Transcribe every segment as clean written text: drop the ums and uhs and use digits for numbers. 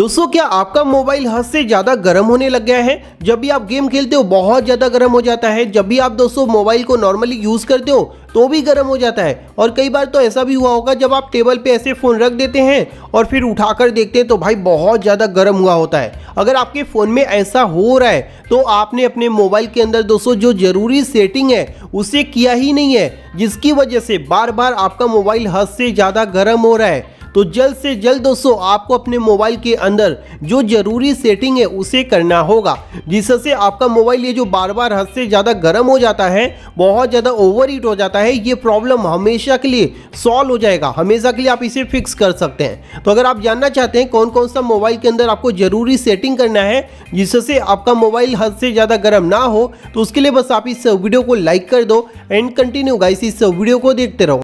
दोस्तों क्या आपका मोबाइल हद से ज़्यादा गर्म होने लग गया है? जब भी आप गेम खेलते हो बहुत ज़्यादा गर्म हो जाता है। जब भी आप दोस्तों मोबाइल को नॉर्मली यूज़ करते हो तो भी गर्म हो जाता है। और कई बार तो ऐसा भी हुआ होगा जब आप टेबल पे ऐसे फ़ोन रख देते हैं और फिर उठाकर देखते हैं तो भाई बहुत ज़्यादा गर्म हुआ होता है। अगर आपके फ़ोन में ऐसा हो रहा है तो आपने अपने मोबाइल के अंदर दोस्तों जो ज़रूरी सेटिंग है उसे किया ही नहीं है, जिसकी वजह से बार बार आपका मोबाइल हद से ज़्यादा गर्म हो रहा है। तो जल्द से जल्द दोस्तों आपको अपने मोबाइल के अंदर जो ज़रूरी सेटिंग है उसे करना होगा, जिससे आपका मोबाइल ये जो बार बार हद से ज़्यादा गर्म हो जाता है, बहुत ज़्यादा ओवर हीट हो जाता है, ये प्रॉब्लम हमेशा के लिए सॉल्व हो जाएगा। हमेशा के लिए आप इसे फिक्स कर सकते हैं। तो अगर आप जानना चाहते हैं कौन कौन सा मोबाइल के अंदर आपको ज़रूरी सेटिंग करना है जिससे आपका मोबाइल हद से ज़्यादा गर्म ना हो, तो उसके लिए बस आप इस वीडियो को लाइक कर दो एंड कंटिन्यू गाइस इस वीडियो को देखते रहो।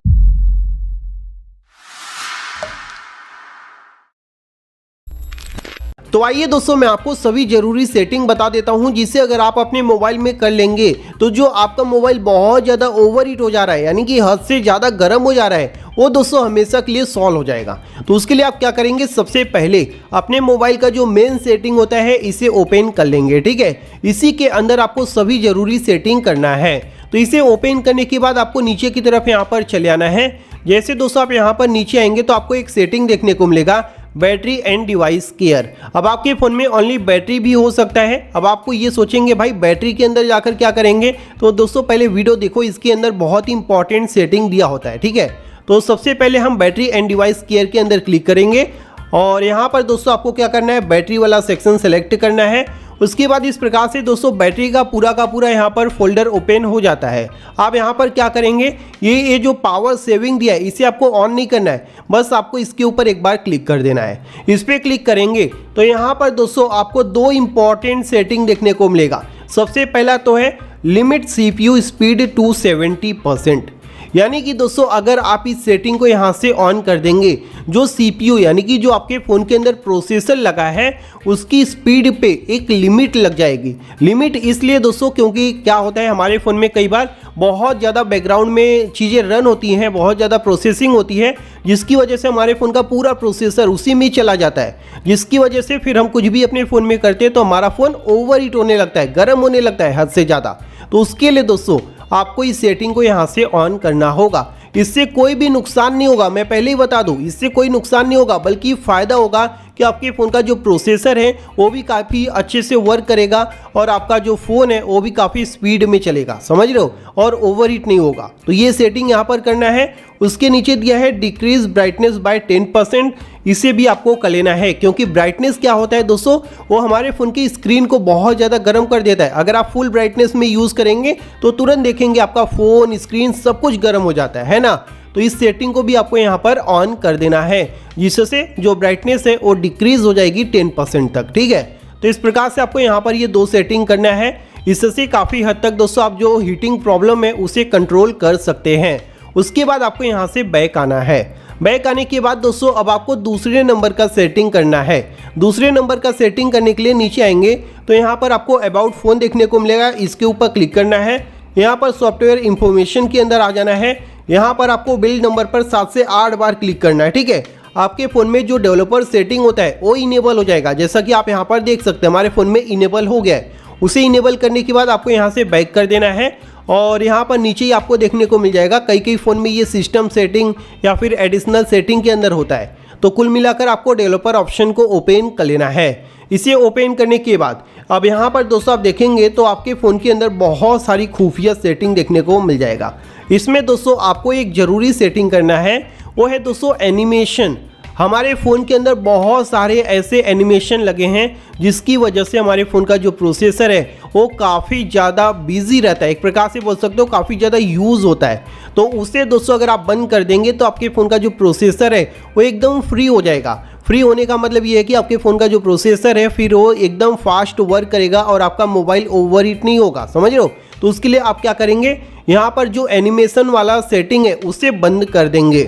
तो आइए दोस्तों मैं आपको सभी जरूरी सेटिंग बता देता हूं, जिससे अगर आप अपने मोबाइल में कर लेंगे तो जो आपका मोबाइल बहुत ज़्यादा ओवर हीट हो जा रहा है यानी कि हद से ज़्यादा गर्म हो जा रहा है वो दोस्तों हमेशा के लिए सॉल्व हो जाएगा। तो उसके लिए आप क्या करेंगे, सबसे पहले अपने मोबाइल का जो मेन सेटिंग होता है इसे ओपन कर लेंगे। ठीक है, इसी के अंदर आपको सभी जरूरी सेटिंग करना है। तो इसे ओपन करने के बाद आपको नीचे की तरफ यहाँ पर चले आना है। जैसे दोस्तों आप यहाँ पर नीचे आएंगे तो आपको एक सेटिंग देखने को मिलेगा, बैटरी एंड डिवाइस केयर। अब आपके फ़ोन में ओनली बैटरी भी हो सकता है। अब आपको ये सोचेंगे भाई बैटरी के अंदर जाकर क्या करेंगे, तो दोस्तों पहले वीडियो देखो, इसके अंदर बहुत ही इंपॉर्टेंट सेटिंग दिया होता है। ठीक है, तो सबसे पहले हम बैटरी एंड डिवाइस केयर के अंदर क्लिक करेंगे और यहाँ पर दोस्तों आपको क्या करना है, बैटरी वाला सेक्शन सेलेक्ट करना है। उसके बाद इस प्रकार से दोस्तों बैटरी का पूरा यहाँ पर फोल्डर ओपन हो जाता है। आप यहाँ पर क्या करेंगे, ये जो पावर सेविंग दिया है इसे आपको ऑन नहीं करना है, बस आपको इसके ऊपर एक बार क्लिक कर देना है। इस पर क्लिक करेंगे तो यहाँ पर दोस्तों आपको दो इंपॉर्टेंट सेटिंग देखने को मिलेगा। सबसे पहला तो है लिमिट CPU स्पीड टू 70%। यानी कि दोस्तों अगर आप इस सेटिंग को यहाँ से ऑन कर देंगे, जो CPU यानी कि जो आपके फ़ोन के अंदर प्रोसेसर लगा है उसकी स्पीड पे एक लिमिट लग जाएगी। लिमिट इसलिए दोस्तों क्योंकि क्या होता है, हमारे फ़ोन में कई बार बहुत ज़्यादा बैकग्राउंड में चीज़ें रन होती हैं, बहुत ज़्यादा प्रोसेसिंग होती है, जिसकी वजह से हमारे फ़ोन का पूरा प्रोसेसर उसी में चला जाता है, जिसकी वजह से फिर हम कुछ भी अपने फ़ोन में करते हैं तो हमारा फ़ोन ओवर हीट होने लगता है, गर्म होने लगता है हद से ज़्यादा। तो उसके लिए दोस्तों आपको इस सेटिंग को यहाँ से ऑन करना होगा। इससे कोई भी नुकसान नहीं होगा, मैं पहले ही बता दूं, इससे कोई नुकसान नहीं होगा, बल्कि फ़ायदा होगा कि आपके फ़ोन का जो प्रोसेसर है वो भी काफ़ी अच्छे से वर्क करेगा और आपका जो फ़ोन है वो भी काफ़ी स्पीड में चलेगा, समझ रहे हो, और ओवर हीट नहीं होगा। तो ये सेटिंग यहाँ पर करना है। उसके नीचे दिया है डिक्रीज ब्राइटनेस बाय 10%, इसे भी आपको कर लेना है, क्योंकि ब्राइटनेस क्या होता है दोस्तों, वो हमारे फ़ोन की स्क्रीन को बहुत ज़्यादा गर्म कर देता है। अगर आप फुल ब्राइटनेस में यूज़ करेंगे तो तुरंत देखेंगे आपका फ़ोन स्क्रीन सब कुछ गर्म हो जाता है ना। तो इस सेटिंग को भी आपको यहाँ पर ऑन कर देना है, जिससे जो ब्राइटनेस है वो डिक्रीज हो जाएगी 10% तक। ठीक है, तो इस प्रकार से आपको यहाँ पर ये दो सेटिंग करना है। इससे काफ़ी हद तक दोस्तों आप जो हीटिंग प्रॉब्लम है उसे कंट्रोल कर सकते हैं। उसके बाद आपको यहाँ से बैक आना है। बैक आने के बाद दोस्तों अब आपको दूसरे नंबर का सेटिंग करना है। दूसरे नंबर का सेटिंग करने के लिए नीचे आएंगे तो यहाँ पर आपको अबाउट फ़ोन देखने को मिलेगा, इसके ऊपर क्लिक करना है। यहाँ पर सॉफ्टवेयर इंफॉर्मेशन के अंदर आ जाना है। यहाँ पर आपको बिल्ड नंबर पर 7 से 8 बार क्लिक करना है। ठीक है, आपके फ़ोन में जो डेवलपर सेटिंग होता है वो इनेबल हो जाएगा, जैसा कि आप यहाँ पर देख सकते हैं हमारे फ़ोन में इनेबल हो गया है। उसे इनेबल करने के बाद आपको यहाँ से बैक कर देना है और यहाँ पर नीचे ही आपको देखने को मिल जाएगा, कई फ़ोन में ये सिस्टम सेटिंग या फिर एडिशनल सेटिंग के अंदर होता है। तो कुल मिलाकर आपको डेवलपर ऑप्शन को ओपन कर लेना है। इसे ओपन करने के बाद अब यहाँ पर दोस्तों आप देखेंगे तो आपके फ़ोन के अंदर बहुत सारी खुफिया सेटिंग देखने को मिल जाएगा। इसमें दोस्तों आपको एक ज़रूरी सेटिंग करना है, वो है दोस्तों एनिमेशन। हमारे फ़ोन के अंदर बहुत सारे ऐसे एनिमेशन लगे हैं जिसकी वजह से हमारे फ़ोन का जो प्रोसेसर है वो काफ़ी ज़्यादा बिजी रहता है, एक प्रकार से बोल सकते हो काफ़ी ज़्यादा यूज़ होता है। तो उसे दोस्तों अगर आप बंद कर देंगे तो आपके फ़ोन का जो प्रोसेसर है वो एकदम फ्री हो जाएगा। फ्री होने का मतलब ये है कि आपके फ़ोन का जो प्रोसेसर है फिर वो एकदम फास्ट वर्क करेगा और आपका मोबाइल ओवर हीट नहीं होगा, समझ रहे हो। तो उसके लिए आप क्या करेंगे, यहाँ पर जो एनिमेशन वाला सेटिंग है उसे बंद कर देंगे।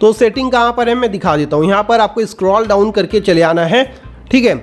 तो सेटिंग कहाँ पर है मैं दिखा देता हूँ। यहाँ पर आपको स्क्रॉल डाउन करके चले आना है। ठीक है,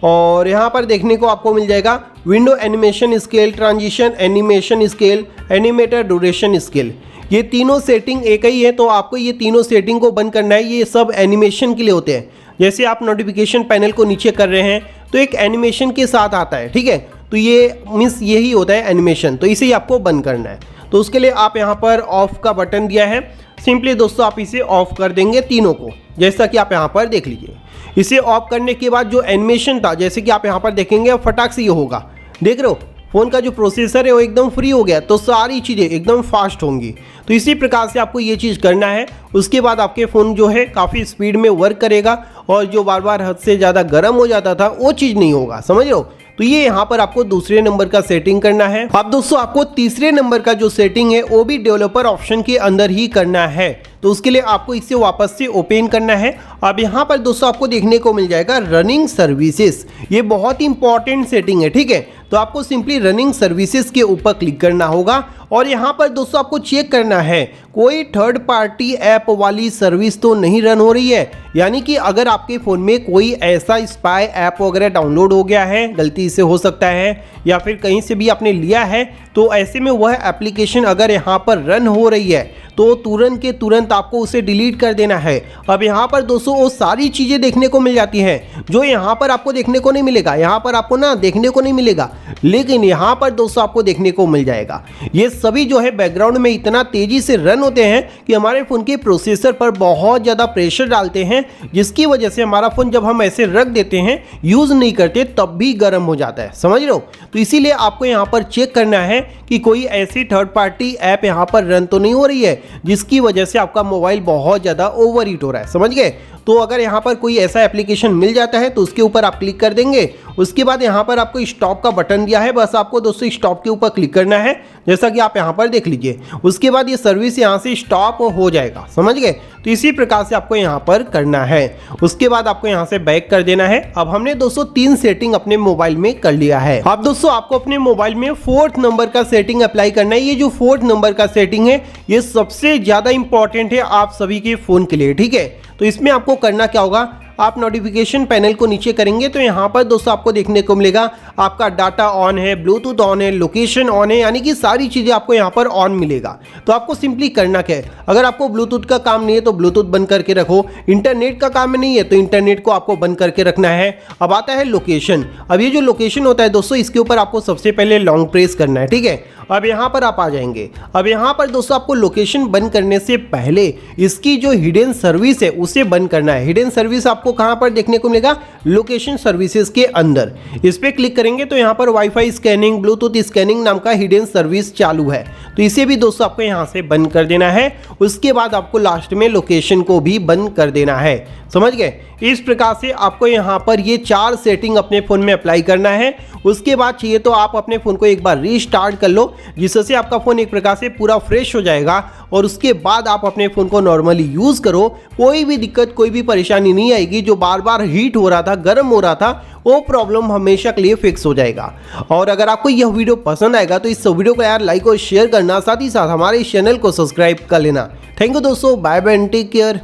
और यहाँ पर देखने को आपको मिल जाएगा window animation scale, transition animation scale, animator duration scale. ये तीनों सेटिंग एक ही है, तो आपको ये तीनों सेटिंग को बंद करना है। ये सब एनिमेशन के लिए होते हैं। जैसे आप नोटिफिकेशन पैनल को नीचे कर रहे हैं तो एक एनिमेशन के साथ आता है, ठीक है। तो ये मीन्स यही होता है एनिमेशन, तो इसे ही आपको बंद करना है। तो उसके लिए आप यहाँ पर ऑफ का बटन दिया है, सिंपली दोस्तों आप इसे ऑफ कर देंगे तीनों को, जैसा कि आप यहाँ पर देख लीजिए। इसे ऑफ करने के बाद जो एनिमेशन था, जैसे कि आप यहाँ पर देखेंगे फटाक से ये होगा, देख रहे हो फ़ोन का जो प्रोसेसर है वो एकदम फ्री हो गया, तो सारी चीज़ें एकदम फास्ट होंगी। तो इसी प्रकार से आपको ये चीज़ करना है। उसके बाद आपके फ़ोन जो है काफ़ी स्पीड में वर्क करेगा और जो बार बार हद से ज़्यादा गर्म हो जाता था वो चीज़ नहीं होगा, समझ लो। तो ये यहाँ पर आपको दूसरे नंबर का सेटिंग करना है। अब दोस्तों आपको तीसरे नंबर का जो सेटिंग है वो भी डेवलपर ऑप्शन के अंदर ही करना है। तो उसके लिए आपको इसे वापस से ओपन करना है। अब यहाँ पर दोस्तों आपको देखने को मिल जाएगा रनिंग सर्विसेज, ये बहुत ही इंपॉर्टेंट सेटिंग है, ठीक है। तो आपको सिंपली रनिंग सर्विसेज के ऊपर क्लिक करना होगा और यहाँ पर दोस्तों आपको चेक करना है कोई थर्ड पार्टी ऐप वाली सर्विस तो नहीं रन हो रही है। यानी कि अगर आपके फ़ोन में कोई ऐसा स्पाई ऐप वगैरह डाउनलोड हो गया है, गलती से हो सकता है, या फिर कहीं से भी आपने लिया है, तो ऐसे में वह एप्लीकेशन अगर यहाँ पर रन हो रही है तो तुरंत के तुरंत आपको उसे डिलीट कर देना है। अब यहाँ पर दोस्तों वो सारी चीज़ें देखने को मिल जाती हैं जो यहाँ पर आपको देखने को नहीं मिलेगा, यहाँ पर आपको ना देखने को नहीं मिलेगा, लेकिन यहाँ पर दोस्तों आपको देखने को मिल जाएगा। ये सभी जो है बैकग्राउंड में इतना तेज़ी से रन होते हैं कि हमारे फ़ोन के प्रोसेसर पर बहुत ज़्यादा प्रेशर डालते हैं, जिसकी वजह से हमारा फ़ोन जब हम ऐसे रख देते हैं, यूज़ नहीं करते, तब भी गर्म हो जाता है, समझ रहे हो। तो इसीलिए आपको यहाँ पर चेक करना है कि कोई ऐसी थर्ड पार्टी ऐप यहाँ पर रन तो नहीं हो रही है जिसकी वजह से आपका मोबाइल बहुत ज़्यादा ओवर हीट हो रहा है, समझ गए। तो अगर यहाँ पर कोई ऐसा एप्लीकेशन मिल जाता है तो उसके ऊपर आप क्लिक कर देंगे। उसके बाद यहाँ पर आपको स्टॉप का बटन दिया है, बस आपको दोस्तों स्टॉप के ऊपर क्लिक करना है, जैसा कि आप यहाँ पर देख लीजिए। उसके बाद ये सर्विस यहाँ से स्टॉप हो जाएगा, समझ गए। तो इसी प्रकार से आपको यहाँ पर करना है। उसके बाद आपको यहाँ से बैक कर देना है। अब हमने दोस्तों 3 सेटिंग अपने मोबाइल में कर लिया है। अब दोस्तों आपको अपने मोबाइल में 4th नंबर का सेटिंग अप्लाई करना है। ये जो 4th नंबर का सेटिंग है ये सबसे ज़्यादा इंपॉर्टेंट है आप सभी के फ़ोन के लिए, ठीक है। तो इसमें आपको करना क्या होगा, आप नोटिफिकेशन पैनल को नीचे करेंगे तो यहाँ पर दोस्तों आपको देखने को मिलेगा आपका डाटा ऑन है, ब्लूटूथ ऑन है, लोकेशन ऑन है, यानी कि सारी चीज़ें आपको यहाँ पर ऑन मिलेगा। तो आपको सिंपली करना क्या है, अगर आपको ब्लूटूथ का काम नहीं है तो ब्लूटूथ बंद करके रखो, इंटरनेट का काम नहीं है तो इंटरनेट को आपको बंद करके रखना है। अब आता है लोकेशन। अब ये जो लोकेशन होता है दोस्तों, इसके ऊपर आपको सबसे पहले लॉन्ग प्रेस करना है, ठीक है। अब यहाँ पर आप आ जाएंगे। अब यहाँ पर दोस्तों आपको लोकेशन बंद करने से पहले इसकी जो हिडन सर्विस है उसे बंद करना है। हिडन सर्विस आपको कहाँ पर देखने को मिलेगा, लोकेशन सर्विसेज के अंदर। इस पर क्लिक करेंगे तो यहाँ पर वाईफाई स्कैनिंग, ब्लूटूथ स्कैनिंग नाम का हिडन सर्विस चालू है, तो इसे भी दोस्तों आपको यहाँ से बंद कर देना है। उसके बाद आपको लास्ट में लोकेशन को भी बंद कर देना है, समझ गए। इस प्रकार से आपको यहाँ पर ये 4 सेटिंग अपने फ़ोन में अप्लाई करना है। उसके बाद चाहिए तो आप अपने फ़ोन को एक बार रीस्टार्ट कर लो, जिससे आपका फ़ोन एक प्रकार से पूरा फ्रेश हो जाएगा और उसके बाद आप अपने फ़ोन को नॉर्मली यूज़ करो। कोई भी दिक्कत, कोई भी परेशानी नहीं आएगी। जो बार बार हीट हो रहा था, गर्म हो रहा था, वो प्रॉब्लम हमेशा के लिए फिक्स हो जाएगा। और अगर आपको यह वीडियो पसंद आएगा तो इस वीडियो को यार लाइक और शेयर करना, साथ ही साथ हमारे इस चैनल को सब्सक्राइब कर लेना। थैंक यू दोस्तों, bye bye and take care.